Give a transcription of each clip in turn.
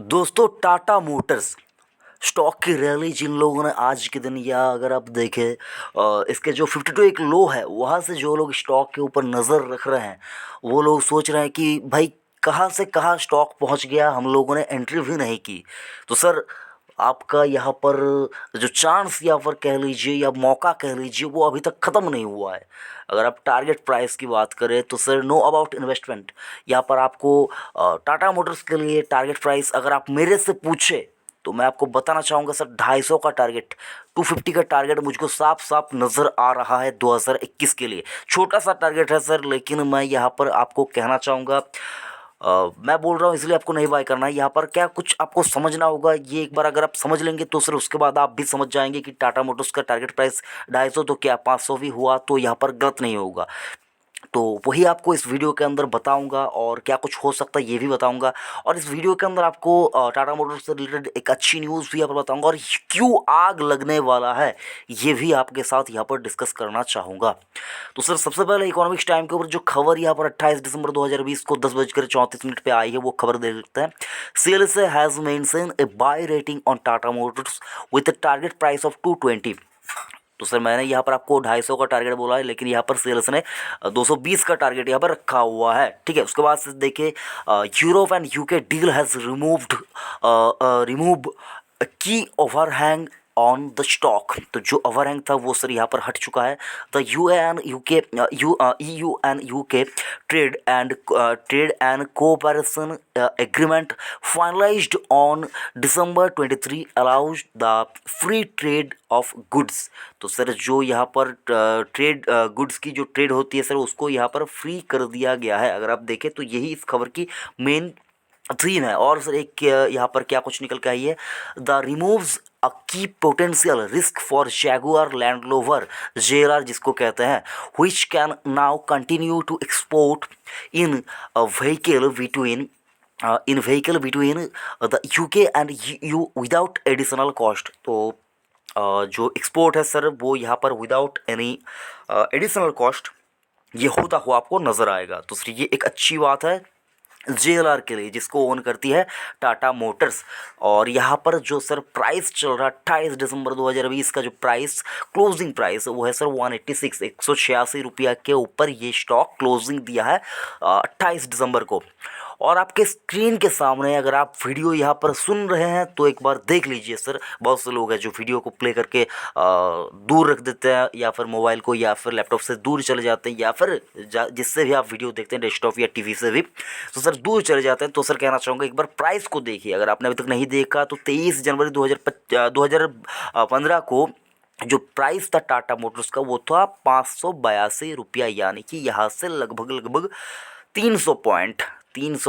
दोस्तों, Tata Motors stock की rally जिन लोगों ने आज के दिन, या अगर आप देखें इसके जो 52 एक लो है वहाँ से जो लोग स्टॉक के ऊपर नज़र रख रहे हैं, वो लोग सोच रहे हैं कि भाई कहाँ से कहाँ स्टॉक पहुँच गया, हम लोगों ने एंट्री भी नहीं की। तो सर, आपका यहाँ पर जो चांस या पर कह लीजिए या मौका कह लीजिए, वो अभी तक ख़त्म नहीं हुआ है। अगर आप टारगेट प्राइस की बात करें तो सर, नो अबाउट इन्वेस्टमेंट, यहाँ पर आपको टाटा मोटर्स के लिए टारगेट प्राइस अगर आप मेरे से पूछे तो मैं आपको बताना चाहूँगा सर, 250 का टारगेट, 250 का टारगेट मुझको साफ साफ नज़र आ रहा है 2021 के लिए। छोटा सा टारगेट है सर, लेकिन मैं यहाँ पर आपको कहना चाहूँगा, मैं बोल रहा हूँ इसलिए आपको नहीं बाय करना है। यहाँ पर क्या कुछ आपको समझना होगा, ये एक बार अगर आप समझ लेंगे तो सर उसके बाद आप भी समझ जाएंगे कि टाटा मोटर्स का टारगेट प्राइस 250 तो क्या 500 भी हुआ तो यहाँ पर गलत नहीं होगा। तो वही आपको इस वीडियो के अंदर बताऊंगा, और क्या कुछ हो सकता है ये भी बताऊंगा। और इस वीडियो के अंदर आपको टाटा मोटर्स से रिलेटेड एक अच्छी न्यूज़ भी यहाँ पर बताऊंगा, और क्यों आग लगने वाला है ये भी आपके साथ यहाँ पर डिस्कस करना चाहूँगा। तो सर, सबसे पहले इकोनॉमिक्स टाइम के ऊपर जो खबर यहाँ पर 28 दिसंबर 2020 को 10:34 पे आई है, वो खबर देख सकते हैं। CLSA has mention a buy rating on Tata Motors with a target price of 220। तो सर, मैंने यहाँ पर आपको 250 का टारगेट बोला है, लेकिन यहाँ पर सेल्स ने 220 का टारगेट यहाँ पर रखा हुआ है। ठीक है, उसके बाद से देखिए, Europe and UK deal has remove की ओवरहैंग ऑन द स्टॉक। तो जो ओवरहैंग था वो सर यहाँ पर हट चुका है। The EU and UK EU and UK trade and cooperation agreement finalized on December 23 allows the free trade of goods. तो सर, जो यहाँ पर ट्रेड गुड्स की जो ट्रेड होती है सर, उसको यहाँ पर फ्री कर दिया गया है। अगर आप देखें तो यही इस खबर की मेन थीम है। और सर, एक यहाँ पर क्या कुछ निकल के आई है, the removes a key potential risk for Jaguar Land Rover JLR जिसको कहते हैं, which can now continue to export in vehicle between the UK and EU without additional cost. तो जो एक्सपोर्ट है सर, वो यहाँ पर विदाउट एनी एडिशनल कॉस्ट ये होता हुआ आपको नज़र आएगा। तो सर, ये एक अच्छी बात है JLR के लिए, जिसको ओन करती है टाटा मोटर्स। और यहाँ पर जो सर प्राइस चल रहा है 28 दिसंबर 2020 का, जो प्राइस क्लोजिंग प्राइस वो है सर 186, 186 रुपया के ऊपर ये स्टॉक क्लोजिंग दिया है 28 दिसंबर को। और आपके स्क्रीन के सामने अगर आप वीडियो यहाँ पर सुन रहे हैं तो एक बार देख लीजिए सर। बहुत से लोग हैं जो वीडियो को प्ले करके दूर रख देते हैं, या फिर मोबाइल को या फिर लैपटॉप से दूर चले जाते हैं, या फिर जिससे भी आप वीडियो देखते हैं डेस्कटॉप या टीवी से भी, तो सर दूर चले जाते हैं। तो सर, कहना चाहूँगा एक बार प्राइस को देखिए। अगर आपने अभी तक नहीं देखा तो 23 जनवरी 2015 को जो प्राइस था टाटा मोटर्स का, वो था 582 रुपया, यानी कि यहाँ से लगभग लगभग 300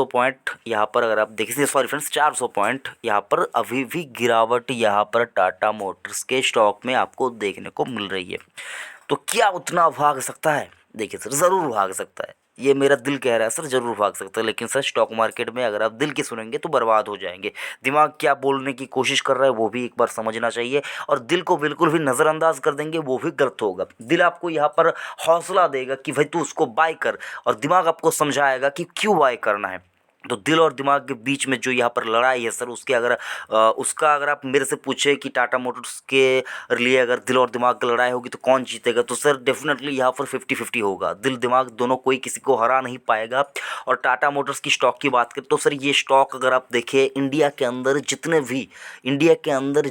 पॉइंट यहाँ पर अगर आप देखिए, सॉरी फ्रेंड्स, 400 पॉइंट यहाँ पर अभी भी गिरावट यहाँ पर टाटा मोटर्स के स्टॉक में आपको देखने को मिल रही है। तो क्या उतना भाग सकता है? देखिए सर, ज़रूर भाग सकता है। ये मेरा दिल कह रहा है सर, ज़रूर भाग सकता है। लेकिन सर, स्टॉक मार्केट में अगर आप दिल की सुनेंगे तो बर्बाद हो जाएंगे। दिमाग क्या बोलने की कोशिश कर रहा है वो भी एक बार समझना चाहिए, और दिल को बिल्कुल भी नज़रअंदाज कर देंगे वो भी गलत होगा। दिल आपको यहाँ पर हौसला देगा कि भाई तू उसको बाय कर, और दिमाग आपको समझाएगा कि क्यों बाय करना है। तो दिल और दिमाग के बीच में जो यहाँ पर लड़ाई है सर, उसका अगर आप मेरे से पूछे कि टाटा मोटर्स के लिए अगर दिल और दिमाग की लड़ाई होगी तो कौन जीतेगा, तो सर डेफिनेटली यहाँ पर 50-50 होगा। दिल दिमाग दोनों, कोई किसी को हरा नहीं पाएगा। और टाटा मोटर्स की स्टॉक की बात करें तो सर, ये स्टॉक अगर आप देखें, इंडिया के अंदर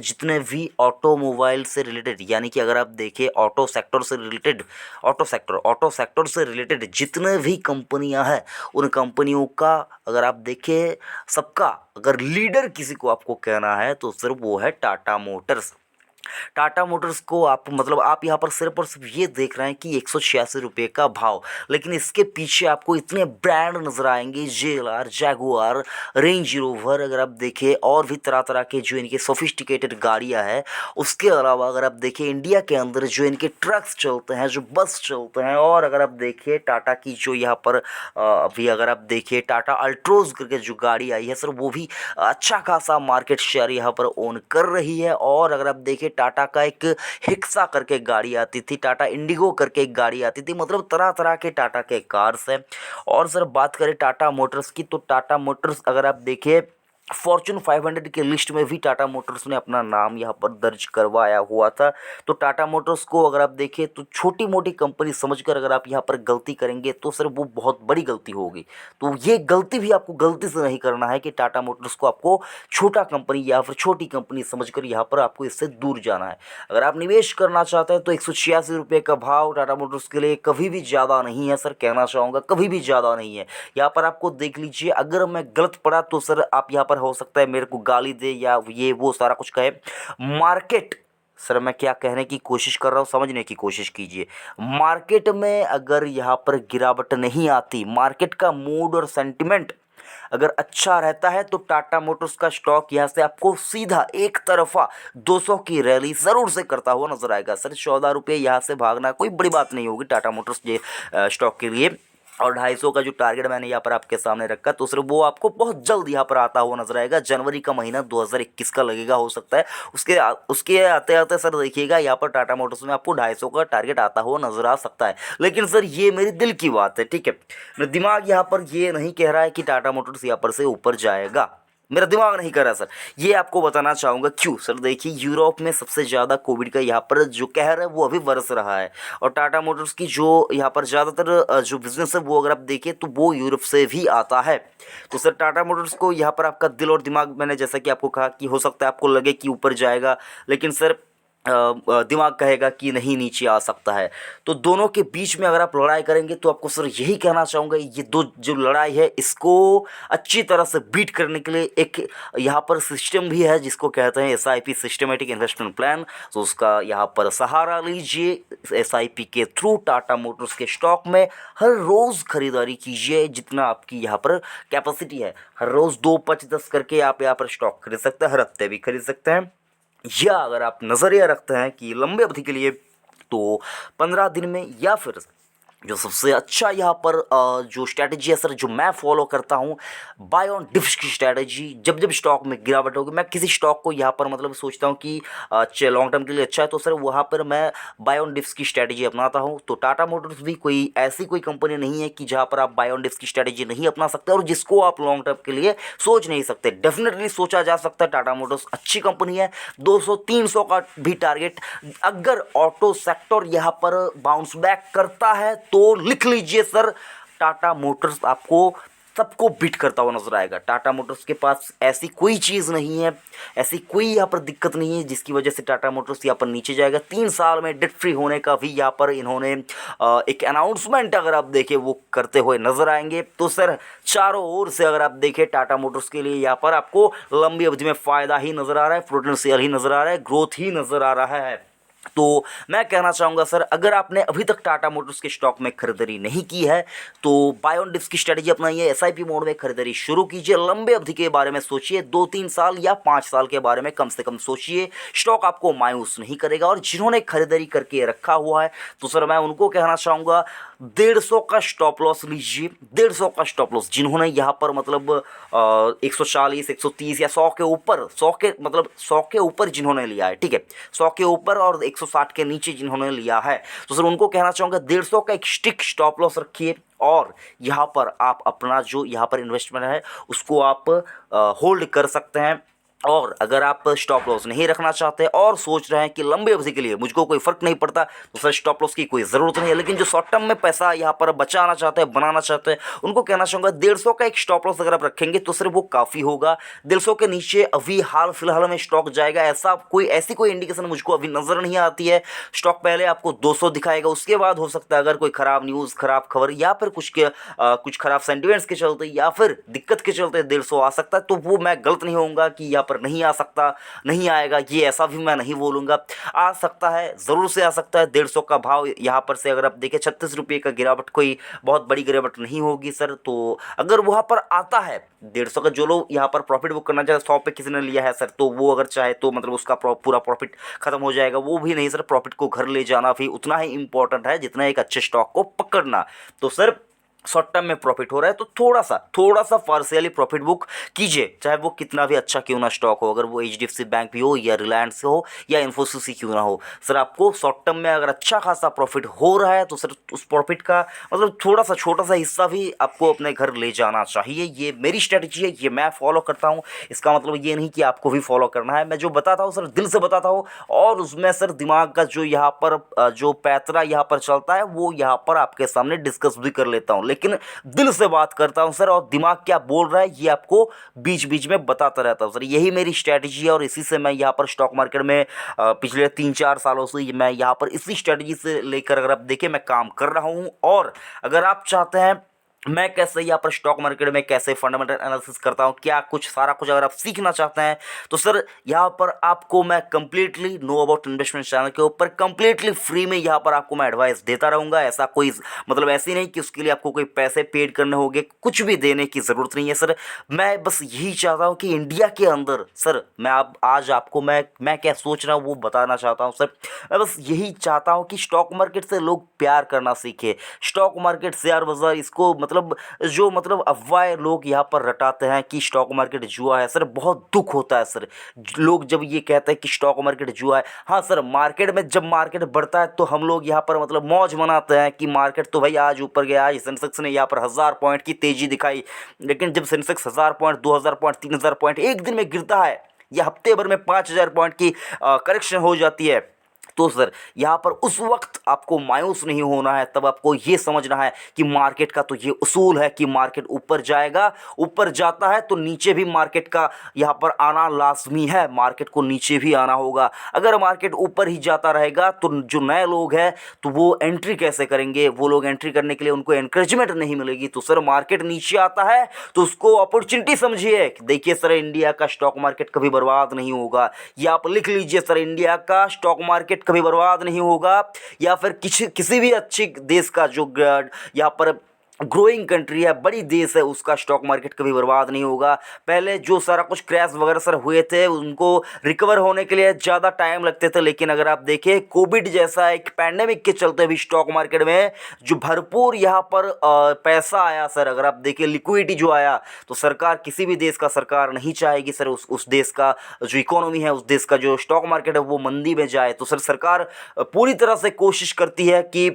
जितने भी ऑटोमोबाइल से रिलेटेड, यानी कि अगर आप देखें ऑटो सेक्टर से रिलेटेड जितने भी कंपनियां हैं, उन कंपनियों का अगर आप देखें, सबका अगर लीडर किसी को आपको कहना है तो सर वो है टाटा मोटर्स। टाटा मोटर्स को आप, मतलब आप यहाँ पर सिर्फ और सिर्फ ये देख रहे हैं कि 186 रुपये का भाव, लेकिन इसके पीछे आपको इतने ब्रांड नजर आएंगे, JLR, जैगुआर, रेंज रोवर, अगर आप देखें और भी तरह तरह के जो इनके सोफिस्टिकेटेड गाड़ियाँ हैं। उसके अलावा अगर आप देखें इंडिया के अंदर जो इनके ट्रक्स चलते हैं, जो बस चलते हैं, और अगर आप देखिए टाटा की जो यहाँ पर अभी अगर आप देखिए टाटा अल्ट्रोज करके जो गाड़ी आई है सर, वो भी अच्छा खासा मार्केट शेयर यहाँ पर ओन कर रही है। और अगर आप देखिए टाटा का एक हिक्सा करके गाड़ी आती थी, टाटा इंडिगो करके एक गाड़ी आती थी, मतलब तरह तरह के टाटा के कार्स हैं। और सर बात करें टाटा मोटर्स की, तो टाटा मोटर्स अगर आप देखिए फॉर्च्यून 500 के लिस्ट में भी टाटा मोटर्स ने अपना नाम यहाँ पर दर्ज करवाया हुआ था। तो टाटा मोटर्स को अगर आप देखें तो छोटी मोटी कंपनी समझकर अगर आप यहाँ पर गलती करेंगे तो सर वो बहुत बड़ी गलती होगी। तो ये गलती भी आपको गलती से नहीं करना है कि टाटा मोटर्स को आपको छोटा कंपनी या फिर छोटी कंपनी समझकर यहाँ पर आपको इससे दूर जाना है। अगर आप निवेश करना चाहते हैं तो 186 रुपये का भाव टाटा मोटर्स के लिए कभी भी ज़्यादा नहीं है सर, कहना चाहूँगा कभी भी ज़्यादा नहीं है। यहाँ पर आपको देख लीजिए, अगर मैं गलत पड़ा तो सर आप यहाँ पर हो सकता है मेरे को गाली दे या ये वो सारा कुछ कहे। मार्केट, सर मैं क्या कहने की कोशिश कर रहा हूँ समझने की कोशिश कीजिए। मार्केट में अगर यहाँ पर गिरावट नहीं आती, मार्केट का मूड और सेंटिमेंट अगर अच्छा रहता है तो टाटा मोटर्स का स्टॉक यहाँ से आपको सीधा एक तरफा 200 की रैली ज़रूर से करता हुआ नजर आएगा। सर 14 रुपये यहाँ से भागना कोई बड़ी बात नहीं होगी टाटा मोटर्स के स्टॉक के लिए। और 250 का जो टारगेट मैंने यहाँ पर आपके सामने रखा तो सर वो आपको बहुत जल्द यहाँ पर आता हुआ नजर आएगा। जनवरी का महीना 2021 का लगेगा, हो सकता है उसके आते आते सर देखिएगा यहाँ पर टाटा मोटर्स में आपको 250 का टारगेट आता हुआ नजर आ सकता है। लेकिन सर ये मेरी दिल की बात है, ठीक है, मेरा दिमाग यहाँ पर ये नहीं कह रहा है कि टाटा मोटर्स यहाँ पर से ऊपर जाएगा, मेरा दिमाग नहीं कर रहा सर। ये आपको बताना चाहूँगा क्यों। सर देखिए, यूरोप में सबसे ज़्यादा कोविड का यहाँ पर जो कहर है वो अभी बरस रहा है और टाटा मोटर्स की जो यहाँ पर ज़्यादातर जो बिज़नेस है वो अगर आप देखें तो वो यूरोप से भी आता है। तो सर टाटा मोटर्स को यहाँ पर आपका दिल और दिमाग, मैंने जैसा कि आपको कहा कि हो सकता है आपको लगे कि ऊपर जाएगा, लेकिन सर दिमाग कहेगा कि नहीं नीचे आ सकता है। तो दोनों के बीच में अगर आप लड़ाई करेंगे तो आपको सर यही कहना चाहूँगा, ये दो जो लड़ाई है इसको अच्छी तरह से बीट करने के लिए एक यहाँ पर सिस्टम भी है जिसको कहते हैं SIP, सिस्टमेटिक इन्वेस्टमेंट प्लान। तो उसका यहाँ पर सहारा लीजिए, SIP के थ्रू टाटा मोटर्स के स्टॉक में हर रोज़ खरीदारी कीजिए जितना आपकी यहाँ पर कैपेसिटी है। हर रोज़ 2, 5, 10 करके आप यहाँ पर स्टॉक खरीद सकते हैं, हर हफ्ते भी खरीद सकते हैं। या अगर आप नज़रिया रखते हैं कि लंबे अवधि के लिए तो 15 दिन में, या फिर जो सबसे अच्छा यहाँ पर जो स्ट्रैटेजी है सर जो मैं फॉलो करता हूँ, बाय ऑन डिप्स की स्ट्रैटेजी। जब जब स्टॉक में गिरावट होगी मैं किसी स्टॉक को यहाँ पर मतलब सोचता हूँ कि लॉन्ग टर्म के लिए अच्छा है तो सर वहाँ पर मैं बाय ऑन डिप्स की स्ट्रैटेजी अपनाता हूँ। तो टाटा मोटर्स भी कोई ऐसी कोई कंपनी नहीं है कि जहाँ पर आप बाय ऑन डिप्स की स्ट्रैटेजी नहीं अपना सकते और जिसको आप लॉन्ग टर्म के लिए सोच नहीं सकते। डेफिनेटली सोचा जा सकता है, टाटा मोटर्स अच्छी कंपनी है। 200-300 का भी टारगेट, अगर ऑटो सेक्टर यहाँ पर बाउंस बैक करता है तो लिख लीजिए सर, टाटा मोटर्स आपको सबको बीट करता हुआ नजर आएगा। टाटा मोटर्स के पास ऐसी कोई चीज़ नहीं है, ऐसी कोई यहाँ पर दिक्कत नहीं है जिसकी वजह से टाटा मोटर्स यहाँ पर नीचे जाएगा। 3 साल में डेट फ्री होने का भी यहाँ पर इन्होंने एक अनाउंसमेंट अगर आप देखें वो करते हुए नजर आएंगे। तो सर चारों ओर से अगर आप देखें टाटा मोटर्स के लिए यहाँ पर आपको लंबी अवधि में फ़ायदा ही नज़र आ रहा है, पोटेंशियल ही नज़र आ रहा है, ग्रोथ ही नज़र आ रहा है। तो मैं कहना चाहूँगा सर, अगर आपने अभी तक टाटा मोटर्स के स्टॉक में खरीदारी नहीं की है तो बाय ऑन डिप्स की स्ट्रेटजी अपनाइए, SIP मोड में खरीदारी शुरू कीजिए। लंबे अवधि के बारे में सोचिए, 2-3 साल या 5 साल के बारे में कम से कम सोचिए। स्टॉक आपको मायूस नहीं करेगा। और जिन्होंने खरीदारी करके रखा हुआ है तो सर मैं उनको कहना चाहूँगा 150 का स्टॉप लॉस लीजिए। 150 का स्टॉप लॉस जिन्होंने यहाँ पर मतलब 140, 130 या 100 के ऊपर, 100 के ऊपर जिन्होंने लिया है, ठीक है, 100 के ऊपर और 160 के नीचे जिन्होंने लिया है तो सर उनको कहना चाहूँगा 150 का एक स्टिक स्टॉप लॉस रखिए और यहाँ पर आप अपना जो यहाँ पर इन्वेस्टमेंट है उसको आप होल्ड कर सकते हैं। और अगर आप स्टॉप लॉस नहीं रखना चाहते और सोच रहे हैं कि लंबे अवधि के लिए मुझको कोई फ़र्क नहीं पड़ता तो सर स्टॉप लॉस की कोई ज़रूरत नहीं है। लेकिन जो शॉर्ट टर्म में पैसा यहाँ पर बचाना चाहते हैं, बनाना चाहते हैं, उनको कहना चाहूँगा 150 का एक स्टॉप लॉस अगर आप रखेंगे तो सर वो काफ़ी होगा। 150 के नीचे अभी हाल फिलहाल में स्टॉक जाएगा ऐसी कोई इंडिकेशन मुझको अभी नज़र नहीं आती है। स्टॉक पहले आपको 200 दिखाएगा, उसके बाद हो सकता है अगर कोई ख़राब न्यूज़, ख़राब खबर या फिर कुछ ख़राब सेंटिमेंट्स के चलते या फिर दिक्कत के चलते 150 आ सकता है। तो वो मैं गलत नहीं होऊंगा कि यहाँ पर नहीं आ सकता, नहीं आएगा, ये ऐसा भी मैं नहीं बोलूँगा। आ सकता है, ज़रूर से आ सकता है। 150 का भाव यहाँ पर से अगर आप देखें 36 रुपये का गिरावट कोई बहुत बड़ी गिरावट नहीं होगी सर। तो अगर वहाँ पर आता है 150 का, जो लोग यहाँ पर प्रॉफिट बुक करना चाहे, 100 पे किसी ने लिया है सर तो वो अगर चाहे तो मतलब उसका पूरा प्रॉफिट खत्म हो जाएगा, वो भी नहीं सर। प्रॉफिट को घर ले जाना भी उतना ही इंपॉर्टेंट है जितना एक अच्छे स्टॉक को पकड़ना। तो सर शॉर्ट टर्म में प्रॉफिट हो रहा है तो थोड़ा सा पार्शियली प्रॉफिट बुक कीजिए, चाहे वो कितना भी अच्छा क्यों ना स्टॉक हो, अगर वो एचडीएफसी बैंक भी हो या रिलायंस से हो या इन्फोसिस ही क्यों ना हो। सर आपको शॉर्ट टर्म में अगर अच्छा खासा प्रॉफिट हो रहा है तो सर उस प्रॉफिट का मतलब थोड़ा सा छोटा सा हिस्सा भी आपको अपने घर ले जाना चाहिए। ये मेरी स्ट्रेटजी है, ये मैं फॉलो करता हूँ। इसका मतलब ये नहीं कि आपको भी फॉलो करना है। मैं जो बताता हूँ सर दिल से बताता हूँ, और उसमें सर दिमाग का जो यहाँ पर जो पैतरा यहाँ पर चलता है वो यहाँ पर आपके सामने डिस्कस भी कर लेता हूँ, लेकिन दिल से बात करता हूँ सर, और दिमाग क्या बोल रहा है ये आपको बीच बीच में बताता रहता हूँ सर। यही मेरी स्ट्रैटेजी है, और इसी से मैं यहाँ पर स्टॉक मार्केट में पिछले 3-4 सालों से मैं यहाँ पर इसी स्ट्रैटेजी से लेकर अगर आप देखें मैं काम कर रहा हूँ। और अगर आप चाहते हैं मैं कैसे यहाँ पर स्टॉक मार्केट में कैसे फंडामेंटल एनालिसिस करता हूँ, क्या कुछ सारा कुछ अगर आप सीखना चाहते हैं तो सर यहाँ पर आपको मैं completely know about investment channel के ऊपर कंप्लीटली फ्री में यहाँ पर आपको मैं एडवाइस देता रहूँगा। ऐसा कोई मतलब ऐसी नहीं कि उसके लिए आपको कोई पैसे पेड करने होंगे, कुछ भी देने की ज़रूरत नहीं है सर। मैं बस यही चाहता हूँ कि इंडिया के अंदर सर मैं आप आज आपको मैं क्या सोच रहा हूँ वो बताना चाहता हूँ सर। मैं बस यही चाहता हूँ कि स्टॉक मार्केट से लोग प्यार करना सीखे। स्टॉक मार्केट शेयर बाजार इसको मतलब जो मतलब अफवाहें लोग यहाँ पर रटाते हैं कि स्टॉक मार्केट जुआ है सर, बहुत दुख होता है सर लोग जब ये कहते हैं कि स्टॉक मार्केट जुआ है। हाँ सर, मार्केट में जब मार्केट बढ़ता है तो हम लोग यहाँ पर मतलब मौज मनाते हैं कि मार्केट तो भाई आज ऊपर गया, आज सेंसेक्स ने यहाँ पर 1000 पॉइंट की तेजी दिखाई। लेकिन जब सेंसेक्स 1000 पॉइंट 2000 पॉइंट 3000 पॉइंट एक दिन में गिरता है या हफ्ते भर में 5000 पॉइंट की करेक्शन हो जाती है, तो सर यहाँ पर उस वक्त आपको मायूस नहीं होना है। तब आपको ये समझना है कि मार्केट का तो ये उसूल है कि मार्केट ऊपर जाएगा, ऊपर जाता है तो नीचे भी मार्केट का यहाँ पर आना लाजमी है, मार्केट को नीचे भी आना होगा। अगर मार्केट ऊपर ही जाता रहेगा तो जो नए लोग हैं तो वो एंट्री कैसे करेंगे, वो लोग एंट्री करने के लिए उनको एनकरेजमेंट नहीं मिलेगी। तो सर मार्केट नीचे आता है तो उसको अपॉर्चुनिटी समझिए। देखिए सर इंडिया का स्टॉक मार्केट कभी बर्बाद नहीं होगा, ये आप लिख लीजिए सर, इंडिया का स्टॉक मार्केट कभी बर्बाद नहीं होगा। या फिर किसी भी अच्छी देश का जो यहाँ पर ग्रोइंग कंट्री है, बड़ी देश है, उसका स्टॉक मार्केट कभी बर्बाद नहीं होगा। पहले जो सारा कुछ क्रैश वगैरह सर हुए थे उनको रिकवर होने के लिए ज़्यादा टाइम लगते थे, लेकिन अगर आप देखें कोविड जैसा एक पैंडेमिक के चलते भी स्टॉक मार्केट में जो भरपूर यहाँ पर पैसा आया सर, अगर आप देखें लिक्विडिटी जो आया, तो सरकार किसी भी देश का सरकार नहीं चाहेगी सर उस देश का जो इकोनॉमी है, उस देश का जो स्टॉक मार्केट है वो मंदी में जाए। तो सर सरकार पूरी तरह से कोशिश करती है कि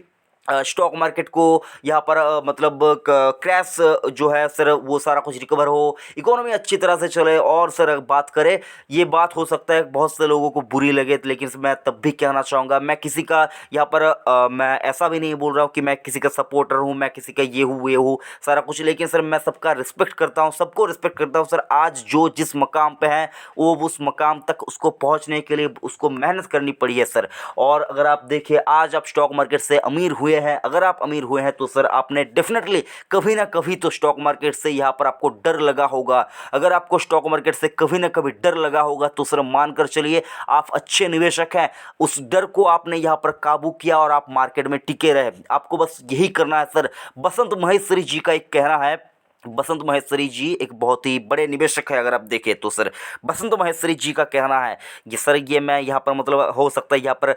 स्टॉक मार्केट को यहाँ पर मतलब क्रैश जो है सर वो सारा कुछ रिकवर हो, इकोनॉमी अच्छी तरह से चले। और सर बात करें, ये बात हो सकता है बहुत से लोगों को बुरी लगे, लेकिन मैं तब भी कहना चाहूँगा मैं किसी का यहाँ पर मैं ऐसा भी नहीं बोल रहा हूँ कि मैं किसी का सपोर्टर हूँ, मैं किसी का ये हूँ सारा कुछ, लेकिन सर मैं सबका रिस्पेक्ट करता हूँ, सबको रिस्पेक्ट करता हूँ सर। आज जो जिस मकाम पे है वो उस मकाम तक उसको पहुँचने के लिए उसको मेहनत करनी पड़ी है सर। और अगर आप देखिए आज आप स्टॉक मार्केट से अमीर हुए हैं, अगर आप अमीर हुए हैं तो सर आपने डेफिनेटली कभी ना कभी तो स्टॉक मार्केट से यहाँ पर आपको डर लगा होगा। अगर आपको स्टॉक मार्केट से कभी ना कभी डर लगा होगा तो सर मानकर चलिए आप अच्छे निवेशक हैं। उस डर को आपने यहाँ पर काबू किया और आप मार्केट में टिके रहे। आपको बस यही करना है सर। बसंत महेश्वरी जी का एक कहना है, बसंत महेश्वरी जी एक बहुत ही बड़े निवेशक है, अगर आप देखें तो सर बसंत महेश्वरी जी का कहना है ये सर, ये मैं यहाँ पर मतलब हो सकता है यहाँ पर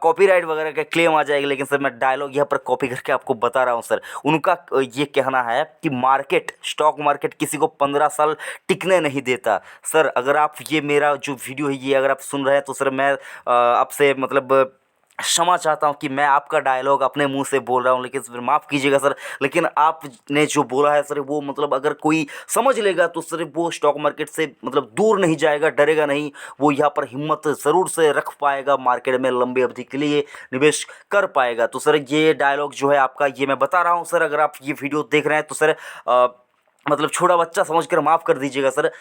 कॉपीराइट वगैरह का क्लेम आ जाएगा, लेकिन सर मैं डायलॉग यहाँ पर कॉपी करके आपको बता रहा हूँ सर। उनका ये कहना है कि स्टॉक मार्केट किसी को 15 साल टिकने नहीं देता। सर अगर आप ये मेरा जो वीडियो है ये अगर आप सुन रहे हैं तो सर मैं आपसे मतलब क्षमा चाहता हूँ कि मैं आपका डायलॉग अपने मुंह से बोल रहा हूँ, लेकिन फिर माफ़ कीजिएगा सर। लेकिन आपने जो बोला है सर वो मतलब अगर कोई समझ लेगा तो सर वो स्टॉक मार्केट से मतलब दूर नहीं जाएगा, डरेगा नहीं, वो यहाँ पर हिम्मत ज़रूर से रख पाएगा, मार्केट में लंबी अवधि के लिए निवेश कर पाएगा। तो सर ये डायलॉग जो है आपका ये मैं बता रहा हूँ सर। अगर आप ये वीडियो देख रहे हैं तो सर मतलब छोटा बच्चा समझ कर माफ़ कर दीजिएगा सर।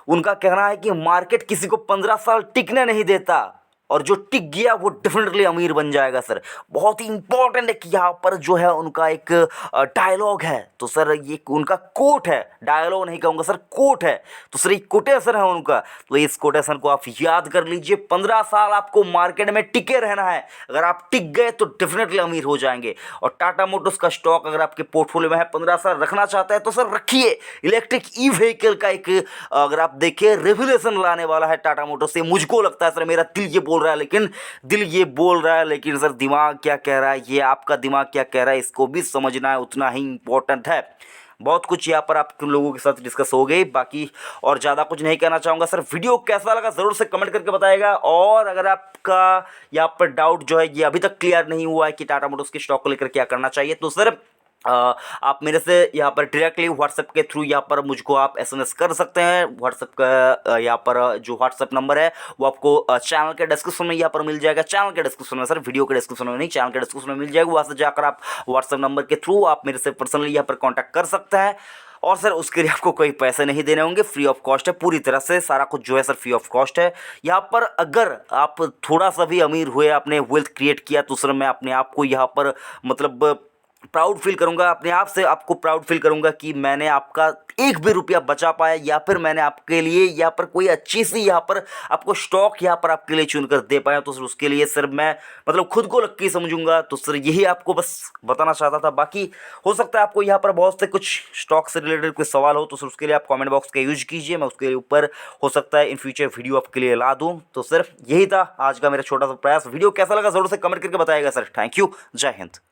उनका कहना है कि मार्केट किसी को 15 साल टिकने नहीं देता, और जो टिक गया वो डेफिनेटली अमीर बन जाएगा सर। बहुत ही इंपॉर्टेंट एक यहाँ पर जो है उनका एक डायलॉग है। तो सर ये उनका कोट है, डायलॉग नहीं कहूँगा सर, कोट है। तो सर एक कोटेशन है उनका, तो इस कोटेशन को आप याद कर लीजिए। 15 साल आपको मार्केट में टिके रहना है, अगर आप टिक गए तो डेफिनेटली अमीर हो जाएंगे। और टाटा मोटर्स का स्टॉक अगर आपके पोर्टफोलियो में है, 15 साल रखना चाहते हैं तो सर रखिए। इलेक्ट्रिक ई व्हीकल का एक अगर आप देखिए रेवोल्यूशन लाने वाला है टाटा मोटर्स से, मुझको लगता है सर, मेरा दिल ये बोल बोल रहा है, लेकिन दिल ये बोल रहा है, लेकिन सर दिमाग क्या कह रहा है, ये आपका दिमाग क्या कह रहा है, इसको भी समझना है, उतना ही इम्पोर्टेंट है। बहुत कुछ यहाँ पर आप लोगों के साथ डिस्कस हो गई, बाकी और ज़्यादा कुछ नहीं कहना चाहूँगा। सर वीडियो कैसा लगा ज़रूर से कमेंट करके बताएगा, और अगर आपका यहाँ पर डाउट जो है ये अभी तक क्लियर नहीं हुआ है कि टाटा मोटर्स के स्टॉक को लेकर क्या करना चाहिए, तो सर आप मेरे से यहाँ पर डायरेक्टली व्हाट्सएप के थ्रू यहाँ पर मुझको आप एसएमएस कर सकते हैं। व्हाट्सएप का यहाँ पर जो व्हाट्सएप नंबर है वो आपको चैनल के डिस्क्रिप्शन में यहाँ पर मिल जाएगा। चैनल के डिस्क्रिप्शन में, सर वीडियो के डिस्क्रिप्शन में नहीं, चैनल के डिस्क्रिप्शन में मिल जाएगा। वहाँ से जाकर आप व्हाट्सएप नंबर के थ्रू आप मेरे से पर्सनली यहाँ पर कॉन्टैक्ट कर सकते हैं। और सर उसके लिए आपको कोई पैसे नहीं देने होंगे, फ्री ऑफ कॉस्ट है, पूरी तरह से सारा कुछ जो है सर फ्री ऑफ कॉस्ट है। यहाँ पर अगर आप थोड़ा सा भी अमीर हुए, आपने वेल्थ क्रिएट किया, तो सर मैं अपने आप को यहाँ पर मतलब प्राउड फील करूंगा, अपने आप से आपको प्राउड फील करूंगा कि मैंने आपका एक भी रुपया बचा पाया, या फिर मैंने आपके लिए यहाँ पर कोई अच्छी सी यहाँ पर आपको स्टॉक यहाँ पर आपके लिए चुन कर दे पाया, तो सर उसके लिए सर मैं मतलब खुद को लक्की समझूंगा। तो सर यही आपको बस बताना चाहता था। बाकी हो सकता है आपको यहाँ पर बहुत से कुछ स्टॉक से रिलेटेड कोई सवाल हो, तो सर उसके लिए आप कॉमेंट बॉक्स का यूज कीजिए, मैं उसके ऊपर हो सकता है इन फ्यूचर वीडियो आपके लिए ला दूँ। तो सर यही था आज का मेरा छोटा सा प्रयास। वीडियो कैसा लगा ज़रूर से कमेंट करके बताएगा सर। थैंक यू, जय हिंद।